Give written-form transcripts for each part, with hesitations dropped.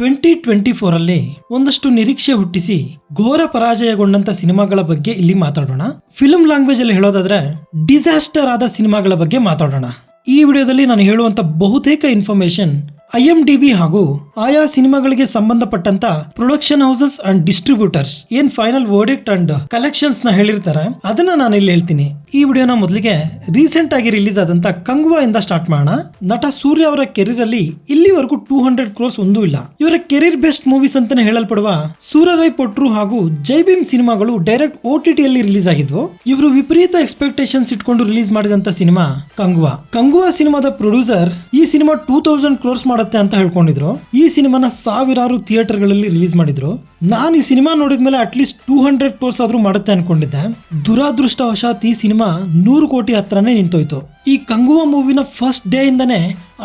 2024 ಅಲ್ಲಿ ಒಂದಷ್ಟು ನಿರೀಕ್ಷೆ ಹುಟ್ಟಿಸಿ ಘೋರ ಪರಾಜಯಗೊಂಡಂತ ಸಿನಿಮಾಗಳ ಬಗ್ಗೆ ಇಲ್ಲಿ ಮಾತಾಡೋಣ. ಫಿಲ್ಮ್ ಲ್ಯಾಂಗ್ವೇಜ್ ಅಲ್ಲಿ ಹೇಳೋದಾದ್ರೆ ಡಿಸಾಸ್ಟರ್ ಆದ ಸಿನಿಮಾಗಳ ಬಗ್ಗೆ ಮಾತಾಡೋಣ. ಈ ವಿಡಿಯೋದಲ್ಲಿ ನಾನು ಹೇಳುವಂತ ಬಹುತೇಕ ಇನ್ಫಾರ್ಮೇಶನ್ IMDb ಹಾಗೂ ಆಯಾ ಸಿನಿಮಾಗಳಿಗೆ ಸಂಬಂಧಪಟ್ಟಂತ ಪ್ರೊಡಕ್ಷನ್ ಹೌಸಸ್ ಅಂಡ್ ಡಿಸ್ಟ್ರಿಬ್ಯೂಟರ್ಸ್ ಏನ್ ಫೈನಲ್ ವರ್ಡಿಕ್ಟ್ ಅಂಡ್ ಕಲೆಕ್ಷನ್ಸ್ ನ ಹೇಳಿರ್ತಾರೆ ಅದನ್ನ ನಾನು ಇಲ್ಲಿ ಹೇಳ್ತೀನಿ. ಈ ವಿಡಿಯೋನ ಮೊದಲಿಗೆ ರೀಸೆಂಟ್ ಆಗಿ ರಿಲೀಸ್ ಆದಂತ ಕಂಗ್ವಾ ಇಂದ ಸ್ಟಾರ್ಟ್ ಮಾಡೋಣ. ನಟ ಸೂರ್ಯ ಅವರ ಕೆರಿಯರ್ ಅಲ್ಲಿ ಇಲ್ಲಿವರೆಗೂ 200 ಕ್ರೋರ್ಸ್ ಒಂದೂ ಇಲ್ಲ. ಇವರ ಕೆರಿಯರ್ ಬೆಸ್ಟ್ ಮೂವೀಸ್ ಅಂತಾನೆ ಹೇಳಲ್ಪಡುವ ಸೂರರೈ ಪೊಟ್ರು ಹಾಗೂ ಜೈ ಭೀಮ್ ಸಿನಿಮಾಗಳು ಡೈರೆಕ್ಟ್ OTT ಅಲ್ಲಿ ರಿಲೀಸ್ ಆಗಿದ್ವು. ಇವರು ವಿಪರೀತ ಎಕ್ಸ್ಪೆಕ್ಟೇಷನ್ಸ್ ಇಟ್ಕೊಂಡು ರಿಲೀಸ್ ಮಾಡಿದಂತ ಸಿನಿಮಾ ಕಂಗ್ವಾ ಸಿನಿಮಾದ ಪ್ರೊಡ್ಯೂಸರ್ ಈ ಸಿನಿಮಾ 2000 ಕ್ರೋರ್ಸ್ ಮಾಡುತ್ತೆ ಅಂತ ಹೇಳ್ಕೊಂಡಿದ್ರು. ಈ ಸಿನಿಮಾನ ಸಾವಿರಾರು ಥಿಯೇಟರ್ ಗಳಲ್ಲಿ ರಿಲೀಸ್ ಮಾಡಿದ್ರು. ನಾನು ಈ ಸಿನಿಮಾ ನೋಡಿದ್ಮೇಲೆ ಅಟ್ಲೀಸ್ಟ್ 200 ಕ್ರೋರ್ಸ್ ಆದ್ರೂ ಮಾಡುತ್ತೆ ಅನ್ಕೊಂಡಿದ್ದೆ. ದುರಾದೃಷ್ಟವಶಾತ್ ಈ ಸಿನಿಮಾ 100 ಕೋಟಿ ಹತ್ರನೇ ನಿಂತೋಯ್ತು. ಈ ಕಂಗುವಾ ಮೂವಿನ ಫಸ್ಟ್ ಡೇ ಇಂದಾನೆ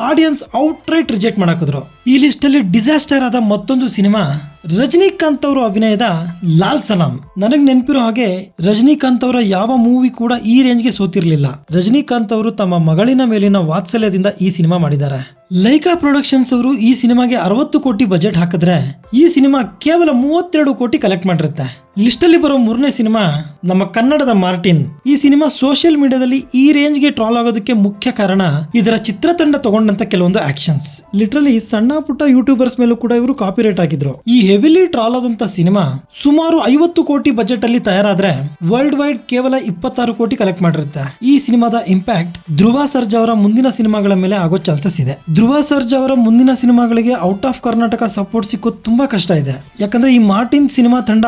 ಆಡಿಯನ್ಸ್ ಔಟ್ ರೈಟ್ ರಿಜೆಕ್ಟ್ ಮಾಡಾಕಿದ್ರು. ಈ ಲಿಸ್ಟ್ ಅಲ್ಲಿ ಡಿಸಾಸ್ಟರ್ ಆದ ಮತ್ತೊಂದು ಸಿನಿಮಾ ರಜನಿಕಾಂತ್ ಅವರು ಅಭಿನಯದ ಲಾಲ್ ಸಲಾಂ. ನನಗ್ ನೆನಪಿರೋ ಹಾಗೆ ರಜನಿಕಾಂತ್ ಅವರ ಯಾವ ಮೂವಿ ಕೂಡ ಈ ರೇಂಜ್ಗೆ ಸೋತಿರ್ಲಿಲ್ಲ. ರಜನಿಕಾಂತ್ ಅವರು ತಮ್ಮ ಮಗಳಿನ ಮೇಲಿನ ವಾತ್ಸಲ್ಯದಿಂದ ಈ ಸಿನಿಮಾ ಮಾಡಿದ್ದಾರೆ. ಲೈಕಾ ಪ್ರೊಡಕ್ಷನ್ಸ್ ಅವರು ಈ ಸಿನಿಮಾಗೆ 60 ಕೋಟಿ ಬಜೆಟ್ ಹಾಕಿದ್ರೆ ಈ ಸಿನಿಮಾ ಕೇವಲ 32 ಕೋಟಿ ಕಲೆಕ್ಟ್ ಮಾಡಿರುತ್ತೆ. ಲಿಸ್ಟ್ ಅಲ್ಲಿ ಬರೋ 3ನೇ ಸಿನಿಮಾ ನಮ್ಮ ಕನ್ನಡದ ಮಾರ್ಟಿನ್. ಈ ಸಿನಿಮಾ ಸೋಷಿಯಲ್ ಮೀಡಿಯಾದಲ್ಲಿ ಈ ರೇಂಜ್ಗೆ ಟ್ರಾಲ್ ಆಗೋದಕ್ಕೆ ಮುಖ್ಯ ಕಾರಣ ಇದರ ಚಿತ್ರತಂಡ ತಗೊಂಡಂತ ಕೆಲವೊಂದು ಆಕ್ಷನ್ಸ್. ಲಿಟ್ರಲಿ ಸಣ್ಣ ಪುಟ್ಟ ಯೂಟ್ಯೂಬರ್ಸ್ ಮೇಲೂ ಕೂಡ ಇವರು ಕಾಪಿರೈಟ್ ಆಗಿದ್ರು. ಈ ಹೆವಿಲಿ ಟ್ರಾಲ್ ಆದಂತ ಸಿನಿಮಾ ಸುಮಾರು 50 ಕೋಟಿ ಬಜೆಟ್ ಅಲ್ಲಿ ತಯಾರಾದ್ರೆ ವರ್ಲ್ಡ್ ವೈಡ್ ಕೇವಲ 26 ಕೋಟಿ ಕಲೆಕ್ಟ್ ಮಾಡಿರುತ್ತೆ. ಈ ಸಿನಿಮಾದ ಇಂಪ್ಯಾಕ್ಟ್ ಧ್ರುವ ಸರ್ಜಾ ಅವರ ಮುಂದಿನ ಸಿನಿಮಾಗಳ ಮೇಲೆ ಆಗೋ ಚಾನ್ಸಸ್ ಇದೆ. ಧ್ರುವ ಸರ್ಜಾ ಅವರ ಮುಂದಿನ ಸಿನಿಮಾಗಳಿಗೆ ಔಟ್ ಆಫ್ ಕರ್ನಾಟಕ ಸಪೋರ್ಟ್ ಸಿಕ್ಕೋದು ತುಂಬಾ ಕಷ್ಟ ಇದೆ. ಯಾಕಂದ್ರೆ ಈ ಮಾರ್ಟಿನ್ ಸಿನಿಮಾ ತಂಡ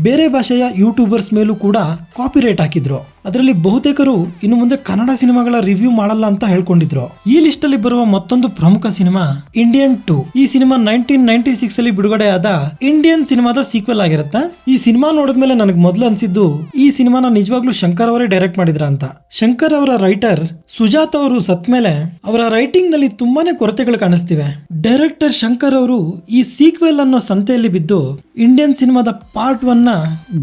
ಬೇರೆ ಭಾಷೆಯ ಯೂಟ್ಯೂಬರ್ಸ್ ಮೇಲೂ ಕೂಡ ಕಾಪಿರೈಟ್ ಹಾಕಿದ್ರು. ಅದರಲ್ಲಿ ಬಹುತೇಕರು ಇನ್ನು ಮುಂದೆ ಕನ್ನಡ ಸಿನಿಮಾಗಳ ರಿವ್ಯೂ ಮಾಡಲ್ಲ ಅಂತ ಹೇಳ್ಕೊಂಡಿದ್ರು. ಈ ಲಿಸ್ಟ್ ಅಲ್ಲಿ ಬರುವ ಮತ್ತೊಂದು ಪ್ರಮುಖ ಸಿನಿಮಾ ಇಂಡಿಯನ್ 2. ಈ ಸಿನಿಮಾ 1996 ಅಲ್ಲಿ ಬಿಡುಗಡೆಯಾದ ಇಂಡಿಯನ್ ಸಿನಿಮಾದ ಸೀಕ್ವೆಲ್ ಆಗಿರುತ್ತೆ. ಈ ಸಿನಿಮಾ ನೋಡಿದ್ಮೇಲೆ ನನಗೆ ಮೊದಲು ಅನ್ಸಿದ್ದು ಈ ಸಿನಿಮಾನ ನಿಜವಾಗ್ಲೂ ಶಂಕರ್ ಅವರೇ ಡೈರೆಕ್ಟ್ ಮಾಡಿದ್ರ ಅಂತ. ಶಂಕರ್ ಅವರ ರೈಟರ್ ಸುಜಾತ್ ಅವರು ಸತ್ ಮೇಲೆ ಅವರ ರೈಟಿಂಗ್ ನಲ್ಲಿ ತುಂಬಾನೇ ಕೊರತೆಗಳು ಕಾಣಿಸ್ತಿವೆ. ಡೈರೆಕ್ಟರ್ ಶಂಕರ್ ಅವರು ಈ ಸೀಕ್ವೆಲ್ ಅನ್ನೋ ಸಂತೆಯಲ್ಲಿ ಬಿದ್ದು ಇಂಡಿಯನ್ ಸಿನಿಮಾದ ಪಾರ್ಟ್ 1 ನ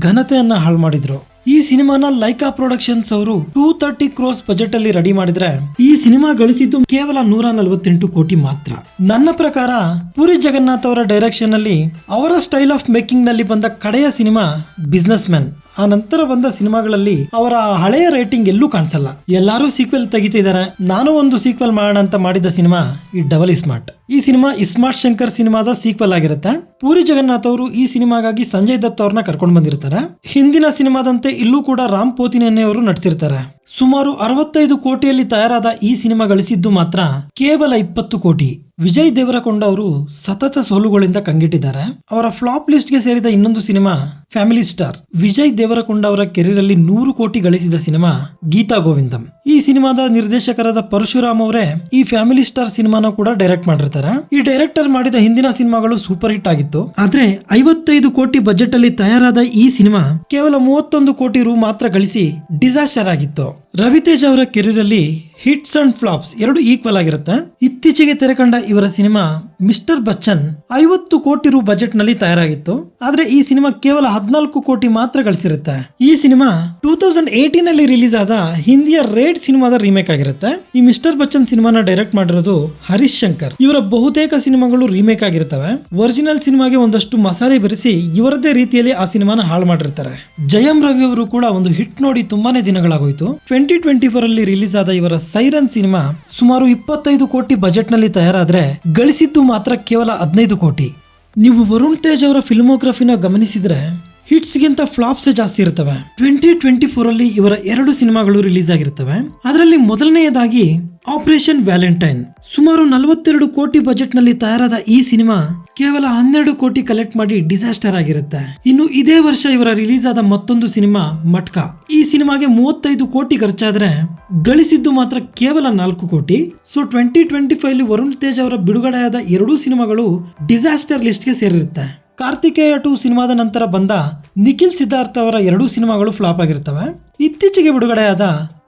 ಘನತೆಯನ್ನ ಹಾಳು ಮಾಡಿದ್ರು. ಈ ಸಿನಿಮಾನ ಲೈಕಾ ಪ್ರೊಡಕ್ಷನ್ಸ್ ಅವರು 230 ಕ್ರೋರ್ಸ್ ಬಜೆಟ್ ಅಲ್ಲಿ ರೆಡಿ ಮಾಡಿದ್ರೆ ಈ ಸಿನಿಮಾ ಗಳಿಸಿದ್ದು ಕೇವಲ 148 ಕೋಟಿ ಮಾತ್ರ. ನನ್ನ ಪ್ರಕಾರ ಪುರಿ ಜಗನ್ನಾಥ್ ಅವರ ಡೈರೆಕ್ಷನ್ ಅಲ್ಲಿ ಅವರ ಸ್ಟೈಲ್ ಆಫ್ ಮೇಕಿಂಗ್ ನಲ್ಲಿ ಬಂದ ಕಡೆಯ ಸಿನಿಮಾ ಬಿಸ್ನೆಸ್ ಮ್ಯಾನ್. ಆ ನಂತರ ಬಂದ ಸಿನಿಮಾಗಳಲ್ಲಿ ಅವರ ಹಳೆಯ ರೇಟಿಂಗ್ ಎಲ್ಲೂ ಕಾಣಿಸಲ್ಲ. ಎಲ್ಲರೂ ಸೀಕ್ವೆಲ್ ತೆಗಿತಿದ್ದಾರೆ. ನಾನು ಒಂದು ಸೀಕ್ವೆಲ್ ಮಾಡೋಣ ಅಂತ ಮಾಡಿದ ಸಿನಿಮಾ ಈ ಡಬಲ್ ಸ್ಮಾರ್ಟ್. ಈ ಸಿನಿಮಾ ಇಸ್ಮಾರ್ಟ್ ಶಂಕರ್ ಸಿನಿಮಾದ ಸೀಕ್ವೆಲ್ ಆಗಿರುತ್ತೆ. ಪೂರಿ ಜಗನ್ನಾಥ್ ಅವರು ಈ ಸಿನಿಮಾಗಾಗಿ ಸಂಜಯ್ ದತ್ ಅವ್ರನ್ನ ಕರ್ಕೊಂಡು ಬಂದಿರ್ತಾರೆ. ಹಿಂದಿನ ಸಿನಿಮಾದಂತೆ ಇಲ್ಲೂ ಕೂಡ ರಾಮ್ ಪೋತಿನೇನಿ ಅವರು ನಟಿಸಿರ್ತಾರೆ. ಸುಮಾರು 65 ಕೋಟಿಯಲ್ಲಿ ತಯಾರಾದ ಈ ಸಿನಿಮಾ ಗಳಿಸಿದ್ದು ಮಾತ್ರ ಕೇವಲ 20 ಕೋಟಿ. ವಿಜಯ್ ದೇವರಕೊಂಡ ಅವರು ಸತತ ಸೋಲುಗಳಿಂದ ಕಂಗಿಟ್ಟಿದ್ದಾರೆ. ಅವರ ಫ್ಲಾಪ್ ಲಿಸ್ಟ್ ಗೆ ಸೇರಿದ ಇನ್ನೊಂದು cinema family star. Vijay Devarakonda ಅವರ ಕೆರಿಯರ್ ಅಲ್ಲಿ 100 ಕೋಟಿ ಗಳಿಸಿದ ಸಿನಿಮಾ ಗೀತಾ ಗೋವಿಂದಂ. ಈ ಸಿನಿಮಾದ ನಿರ್ದೇಶಕರಾದ ಪರಶುರಾಮ್ ಅವರೇ ಈ ಫ್ಯಾಮಿಲಿ ಸ್ಟಾರ್ ಸಿನಿಮಾನ ಕೂಡ ಡೈರೆಕ್ಟ್ ಮಾಡಿರ್ತಾರೆ. ಈ ಡೈರೆಕ್ಟರ್ ಮಾಡಿದ ಹಿಂದಿನ ಸಿನಿಮಾಗಳು ಸೂಪರ್ ಹಿಟ್ ಆಗಿತ್ತು. ಆದ್ರೆ 55 ಕೋಟಿ ಬಜೆಟ್ ಅಲ್ಲಿ ತಯಾರಾದ ಈ ಸಿನಿಮಾ ಕೇವಲ 31 ಕೋಟಿ ರು ಮಾತ್ರ ಗಳಿಸಿ ಡಿಸಾಸ್ಟರ್ ಆಗಿತ್ತು. ರವಿತೇಜ್ ಅವರ ಕೆರಿಯರ್ ಅಲ್ಲಿ ಹಿಟ್ಸ್ ಅಂಡ್ ಫ್ಲಾಪ್ಸ್ ಎರಡು ಈಕ್ವಲ್ ಆಗಿರುತ್ತೆ. ಇತ್ತೀಚೆಗೆ ತೆರೆಕಂಡ ಇವರ ಸಿನಿಮಾ ಮಿಸ್ಟರ್ ಬಚ್ಚನ್ 50 ಕೋಟಿ ರು ಬಜೆಟ್ ನಲ್ಲಿ ತಯಾರಾಗಿತ್ತು. ಆದ್ರೆ ಈ ಸಿನಿಮಾ ಕೇವಲ 14 ಕೋಟಿ ಮಾತ್ರ ಗಳಿಸಿರುತ್ತೆ. ಈ ಸಿನಿಮಾ 2018 ಅಲ್ಲಿ ರಿಲೀಸ್ ಆದ ಹಿಂದಿಯ ರೇಡ್ ಸಿನಿಮಾದ ರೀಮೇಕ್ ಆಗಿರುತ್ತೆ. ಈ ಮಿಸ್ಟರ್ ಬಚ್ಚನ್ ಸಿನಿಮಾನ ಡೈರೆಕ್ಟ್ ಮಾಡಿರೋದು ಹರೀಶ್ ಶಂಕರ್. ಇವರ ಬಹುತೇಕ ಸಿನಿಮಾಗಳು ರೀಮೇಕ್ ಆಗಿರ್ತವೆ. ಒರಿಜಿನಲ್ ಸಿನಿಮಾಗೆ ಒಂದಷ್ಟು ಮಸಾಲೆ ಬೆರೆಸಿ ಇವರದೇ ರೀತಿಯಲ್ಲಿ ಆ ಸಿನಿಮಾನ ಹಾಳು ಮಾಡಿರ್ತಾರೆ. ಜಯಂ ರವಿ ಅವರು ಕೂಡ ಒಂದು ಹಿಟ್ ನೋಡಿ ತುಂಬಾನೇ ದಿನಗಳಾಗೋಯ್ತು. 2024 ಅಲ್ಲಿ ರಿಲೀಸ್ ಆದ ಇವರ ಸೈರನ್ ಸಿನಿಮಾ ಸುಮಾರು 25 ಕೋಟಿ ಬಜೆಟ್ ನಲ್ಲಿ ತಯಾರಾದ್ರೆ ಗಳಿಸಿದ್ದು ಮಾತ್ರ ಕೇವಲ 15 ಕೋಟಿ. ನೀವು ವರುಣ್ ತೇಜ್ ಅವರ ಫಿಲ್ಮೋಗ್ರಫಿನ ಗಮನಿಸಿದ್ರೆ ಹಿಟ್ಸ್ ಗಿಂತ ಫ್ಲಾಪ್ಸ್ ಜಾಸ್ತಿ ಇರ್ತವೆ. 2024 ಅಲ್ಲಿ ಇವರ 2 ಸಿನಿಮಾಗಳು ರಿಲೀಸ್ ಆಗಿರ್ತವೆ. ಅದರಲ್ಲಿ ಮೊದಲನೆಯದಾಗಿ ಆಪರೇಷನ್ ವ್ಯಾಲೆಂಟೈನ್. ಸುಮಾರು 42 ಕೋಟಿ ಬಜೆಟ್ ನಲ್ಲಿ ತಯಾರಾದ ಈ ಸಿನಿಮಾ ಕೇವಲ 12 ಕೋಟಿ ಕಲೆಕ್ಟ್ ಮಾಡಿ ಡಿಸಾಸ್ಟರ್ ಆಗಿರುತ್ತೆ. ಇನ್ನು ಇದೇ ವರ್ಷ ಇವರ ರಿಲೀಸ್ ಆದ ಮತ್ತೊಂದು ಸಿನಿಮಾ ಮಟ್ಕಾ. ಈ ಸಿನಿಮಾಗೆ 35 ಕೋಟಿ ಖರ್ಚಾದ್ರೆ ಗಳಿಸಿದ್ದು ಮಾತ್ರ ಕೇವಲ 4 ಕೋಟಿ. ಸೊ 2025 ಅಲ್ಲಿ ವರುಣ್ ತೇಜ್ ಅವರ ಬಿಡುಗಡೆಯಾದ 2 ಸಿನಿಮಾಗಳು ಡಿಸಾಸ್ಟರ್ ಲಿಸ್ಟ್ ಗೆ ಸೇರಿರುತ್ತೆ. ಕಾರ್ತಿಕೇಯ 2 ಸಿನಿಮಾದ ನಂತರ ಬಂದ ನಿಖಿಲ್ ಸಿದ್ಧಾರ್ಥ್ ಅವರ 2 ಸಿನಿಮಾಗಳು ಫ್ಲಾಪ್ ಆಗಿರ್ತವೆ. ಇತ್ತೀಚೆಗೆ ಬಿಡುಗಡೆಯಾದ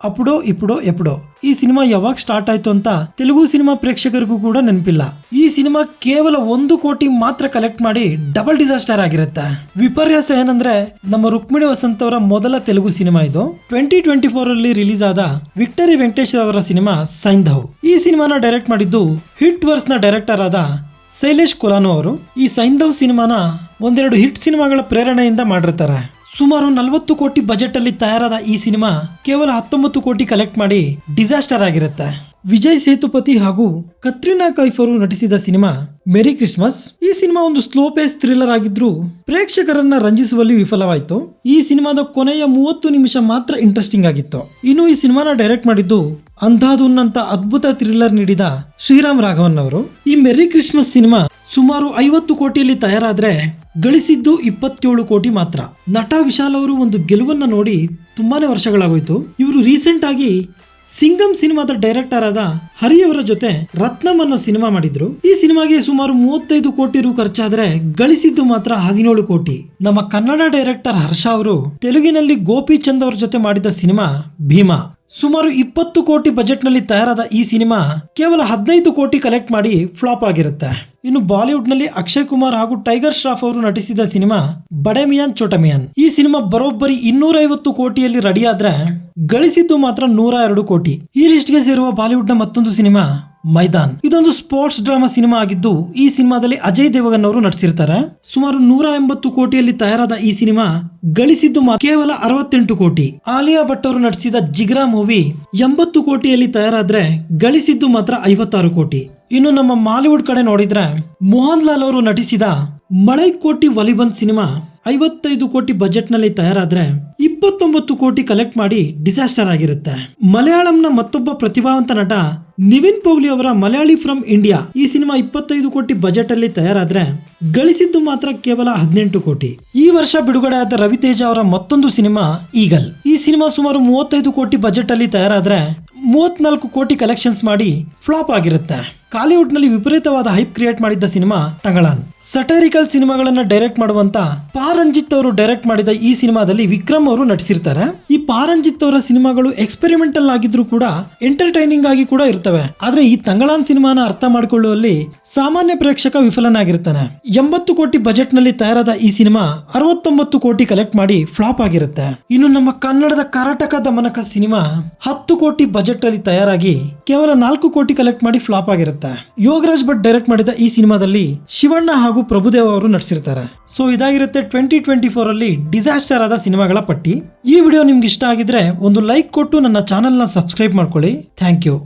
ಅಪುಡೋ ಇಪುಡೋ ಎಪುಡೋ ಈ ಸಿನಿಮಾ ಯಾವಾಗ ಸ್ಟಾರ್ಟ್ ಆಯ್ತು ಅಂತ ತೆಲುಗು ಸಿನಿಮಾ ಪ್ರೇಕ್ಷಕರಿಗೂ ಕೂಡ ನೆನಪಿಲ್ಲ. ಈ ಸಿನಿಮಾ ಕೇವಲ 1 ಕೋಟಿ ಮಾತ್ರ ಕಲೆಕ್ಟ್ ಮಾಡಿ ಡಬಲ್ ಡಿಸಾಸ್ಟರ್ ಆಗಿರುತ್ತೆ. ವಿಪರ್ಯಾಸ ಏನಂದ್ರೆ ನಮ್ಮ ರುಕ್ಮಿಣಿ ವಸಂತ್ ಅವರ ಮೊದಲ ತೆಲುಗು ಸಿನಿಮಾ ಇದು. 2024 ಅಲ್ಲಿ ರಿಲೀಸ್ ಆದ ವಿಕ್ಟರಿ ವೆಂಕಟೇಶ್ ಅವರ ಸಿನಿಮಾ ಸೈಂಧವ್. ಈ ಸಿನಿಮಾನ ಡೈರೆಕ್ಟ್ ಮಾಡಿದ್ದು ಹಿಟ್ ವರ್ಸ್ ನ ಡೈರೆಕ್ಟರ್ ಆದ ಶೈಲೇಶ್ ಕೊಲಾನು ಅವರು ಈ ಸೈಂಧವ್ ಸಿನಿಮಾನ ಒಂದೆರಡು ಹಿಟ್ ಸಿನಿಮಾಗಳ ಪ್ರೇರಣೆಯಿಂದ ಮಾಡಿರ್ತಾರೆ. ಸುಮಾರು 40 ಕೋಟಿ ಬಜೆಟ್ ಅಲ್ಲಿ ತಯಾರಾದ ಈ ಸಿನಿಮಾ ಕೇವಲ 19 ಕೋಟಿ ಕಲೆಕ್ಟ್ ಮಾಡಿ ಡಿಸಾಸ್ಟರ್ ಆಗಿರುತ್ತೆ. ವಿಜಯ್ ಸೇತುಪತಿ ಹಾಗೂ ಕತ್ರಿನಾ ಕೈಫ್ ಅವರು ನಟಿಸಿದ ಸಿನಿಮಾ ಮೇರಿ ಕ್ರಿಸ್ಮಸ್. ಈ ಸಿನಿಮಾ ಒಂದು ಸ್ಲೋ ಪೇಸ್ ಥ್ರಿಲ್ಲರ್ ಆಗಿದ್ರೂ ಪ್ರೇಕ್ಷಕರನ್ನ ರಂಜಿಸುವಲ್ಲಿ ವಿಫಲವಾಯಿತು. ಈ ಸಿನಿಮಾದ ಕೊನೆಯ 30 ನಿಮಿಷ ಮಾತ್ರ ಇಂಟ್ರೆಸ್ಟಿಂಗ್ ಆಗಿತ್ತು. ಇನ್ನು ಈ ಸಿನಿಮಾನ ಡೈರೆಕ್ಟ್ ಮಾಡಿದ್ದು ಅಂಧಾಧುನ್ ಅಂತ ಅದ್ಭುತ ಥ್ರಿಲ್ಲರ್ ನೀಡಿದ ಶ್ರೀರಾಮ್ ರಾಘವನ್ ಅವರು. ಈ ಮೆರಿ ಕ್ರಿಸ್ಮಸ್ ಸಿನಿಮಾ ಸುಮಾರು 50 ಕೋಟಿಯಲ್ಲಿ ತಯಾರಾದ್ರೆ ಗಳಿಸಿದ್ದು 27 ಕೋಟಿ ಮಾತ್ರ. ನಟ ವಿಶಾಲ್ ಅವರು ಒಂದು ಗೆಲುವನ್ನ ನೋಡಿ ತುಂಬಾನೇ ವರ್ಷಗಳಾಗೋಯ್ತು. ಇವರು ರೀಸೆಂಟ್ ಆಗಿ ಸಿಂಗಂ ಸಿನಿಮಾದ ಡೈರೆಕ್ಟರ್ ಆದ ಹರಿ ಅವರ ಜೊತೆ ರತ್ನಂ ಅನ್ನೋ ಸಿನಿಮಾ ಮಾಡಿದ್ರು. ಈ ಸಿನಿಮಾಗೆ ಸುಮಾರು 35 ಕೋಟಿ ರು ಖರ್ಚಾದ್ರೆ ಗಳಿಸಿದ್ದು ಮಾತ್ರ 17 ಕೋಟಿ. ನಮ್ಮ ಕನ್ನಡ ಡೈರೆಕ್ಟರ್ ಹರ್ಷ ಅವರು ತೆಲುಗಿನಲ್ಲಿ ಗೋಪಿ ಚಂದ್ ಅವರ ಜೊತೆ ಮಾಡಿದ ಸಿನಿಮಾ ಭೀಮಾ. ಸುಮಾರು 20 ಕೋಟಿ ಬಜೆಟ್ ನಲ್ಲಿ ತಯಾರಾದ ಈ ಸಿನಿಮಾ ಕೇವಲ 15 ಕೋಟಿ ಕಲೆಕ್ಟ್ ಮಾಡಿ ಫ್ಲಾಪ್ ಆಗಿರುತ್ತೆ. ಇನ್ನು ಬಾಲಿವುಡ್ ನಲ್ಲಿ ಅಕ್ಷಯ್ ಕುಮಾರ್ ಹಾಗೂ ಟೈಗರ್ ಶ್ರಾಫ್ ಅವರು ನಟಿಸಿದ ಸಿನಿಮಾ ಬಡೆ ಮಿಯಾನ್ ಚೋಟ ಮಿಯಾನ್. ಈ ಸಿನಿಮಾ ಬರೋಬ್ಬರಿ 250 ಕೋಟಿಯಲ್ಲಿ ರೆಡಿ ಆದ್ರೆ ಗಳಿಸಿದ್ದು ಮಾತ್ರ 102 ಕೋಟಿ. ಈ ಲಿಸ್ಟ್ ಗೆ ಸೇರುವ ಬಾಲಿವುಡ್ ನ ಮತ್ತೊಂದು ಸಿನಿಮಾ ಮೈದಾನ್. ಇದೊಂದು ಸ್ಪೋರ್ಟ್ಸ್ ಡ್ರಾಮಾ ಸಿನಿಮಾ ಆಗಿದ್ದು ಈ ಸಿನಿಮಾದಲ್ಲಿ ಅಜಯ್ ದೇವಗನ್ ಅವರು ನಟಿಸಿರ್ತಾರೆ. ಸುಮಾರು 180 ಕೋಟಿಯಲ್ಲಿ ತಯಾರಾದ ಈ ಸಿನಿಮಾ ಗಳಿಸಿದ್ದು ಕೇವಲ 68 ಕೋಟಿ. ಆಲಿಯಾ ಭಟ್ ಅವರು ನಟಿಸಿದ ಜಿಗ್ರಾ ಮೂವಿ 80 ಕೋಟಿಯಲ್ಲಿ ತಯಾರಾದ್ರೆ ಗಳಿಸಿದ್ದು ಮಾತ್ರ 56 ಕೋಟಿ. ಇನ್ನು ನಮ್ಮ ಮಾಲಿವುಡ್ ಕಡೆ ನೋಡಿದ್ರೆ ಮೋಹನ್ ಲಾಲ್ ಅವರು ನಟಿಸಿದ ಮಳೈ ಕೋಟಿ ವಲಿಬಂದ್ ಸಿನಿಮಾ 55 ಕೋಟಿ ಬಜೆಟ್ ನಲ್ಲಿ ತಯಾರಾದ್ರೆ 29 ಕೋಟಿ ಕಲೆಕ್ಟ್ ಮಾಡಿ ಡಿಸಾಸ್ಟರ್ ಆಗಿರುತ್ತೆ. ಮಲಯಾಳಂನ ಮತ್ತೊಬ್ಬ ಪ್ರತಿಭಾವಂತ ನಟ ನಿವಿನ್ ಪೌಲಿ ಅವರ ಮಲಯಾಳಿ ಫ್ರಮ್ ಇಂಡಿಯಾ ಈ ಸಿನಿಮಾ 25 ಕೋಟಿ ಬಜೆಟ್ ಅಲ್ಲಿ ತಯಾರಾದ್ರೆ ಗಳಿಸಿದ್ದು ಮಾತ್ರ ಕೇವಲ 18 ಕೋಟಿ. ಈ ವರ್ಷ ಬಿಡುಗಡೆ ಆದ ರವಿತೇಜ ಅವರ ಮತ್ತೊಂದು ಸಿನಿಮಾ ಈಗಲ್. ಈ ಸಿನಿಮಾ ಸುಮಾರು 35 ಕೋಟಿ ಬಜೆಟ್ ಅಲ್ಲಿ ತಯಾರಾದ್ರೆ 34 ಕೋಟಿ ಕಲೆಕ್ಷನ್ಸ್ ಮಾಡಿ ಫ್ಲಾಪ್ ಆಗಿರುತ್ತೆ. ಕಾಲಿವುಡ್ ನಲ್ಲಿ ವಿಪರೀತವಾದ ಹೈಪ್ ಕ್ರಿಯೇಟ್ ಮಾಡಿದ್ದ ಸಿನಿಮಾ ತಂಗಳಾನ್. ಸಟೈರಿಕಲ್ ಸಿನಿಮಾಗಳನ್ನ ಡೈರೆಕ್ಟ್ ಮಾಡುವಂತ ಪಾರಂಜಿತ್ ಅವರು ಡೈರೆಕ್ಟ್ ಮಾಡಿದ ಈ ಸಿನಿಮಾದಲ್ಲಿ ವಿಕ್ರಮ್ ಅವರು ನಟಿಸಿರ್ತಾರೆ. ಈ ಪಾರಂಜಿತ್ ಅವರ ಸಿನಿಮಾಗಳು ಎಕ್ಸ್ಪೆರಿಮೆಂಟಲ್ ಆಗಿದ್ರು ಕೂಡ ಎಂಟರ್ಟೈನಿಂಗ್ ಆಗಿ ಕೂಡ ಇರ್ತವೆ. ಆದ್ರೆ ಈ ತಂಗಳಾನ್ ಸಿನಿಮಾನ ಅರ್ಥ ಮಾಡಿಕೊಳ್ಳುವಲ್ಲಿ ಸಾಮಾನ್ಯ ಪ್ರೇಕ್ಷಕ ವಿಫಲನಾಗಿರ್ತಾನೆ. 80 ಕೋಟಿ ಬಜೆಟ್ ನಲ್ಲಿ ತಯಾರಾದ ಈ ಸಿನಿಮಾ 69 ಕೋಟಿ ಕಲೆಕ್ಟ್ ಮಾಡಿ ಫ್ಲಾಪ್ ಆಗಿರುತ್ತೆ. ಇನ್ನು ನಮ್ಮ ಕನ್ನಡದ ಕರಾಟಕ ದಮನಕ ಸಿನಿಮಾ 10 ಕೋಟಿ ಬಜೆಟ್ ಅಲ್ಲಿ ತಯಾರಾಗಿ ಕೇವಲ 4 ಕೋಟಿ ಕಲೆಕ್ಟ್ ಮಾಡಿ ಫ್ಲಾಪ್ ಆಗಿರುತ್ತೆ. ಯೋಗರಾಜ್ ಭಟ್ ಡೈರೆಕ್ಟ್ ಮಾಡಿದ ಈ ಸಿನಿಮಾದಲ್ಲಿ ಶಿವಣ್ಣ ಹಾಗೂ ಪ್ರಭುದೇವ ಅವರು ನಟಿಸಿರ್ತಾರೆ. ಸೊ ಇದಾಗಿರುತ್ತೆ 2024 ಅಲ್ಲಿ ಡಿಸಾಸ್ಟರ್ ಆದ ಸಿನಿಮಾಗಳ ಪಟ್ಟಿ. ಈ ವಿಡಿಯೋ ನಿಮ್ಗೆ ಇಷ್ಟ ಆಗಿದ್ರೆ ಒಂದು ಲೈಕ್ ಕೊಟ್ಟು ನನ್ನ ಚಾನೆಲ್ ನ ಸಬ್ಸ್ಕ್ರೈಬ್ ಮಾಡ್ಕೊಳ್ಳಿ. Thank you.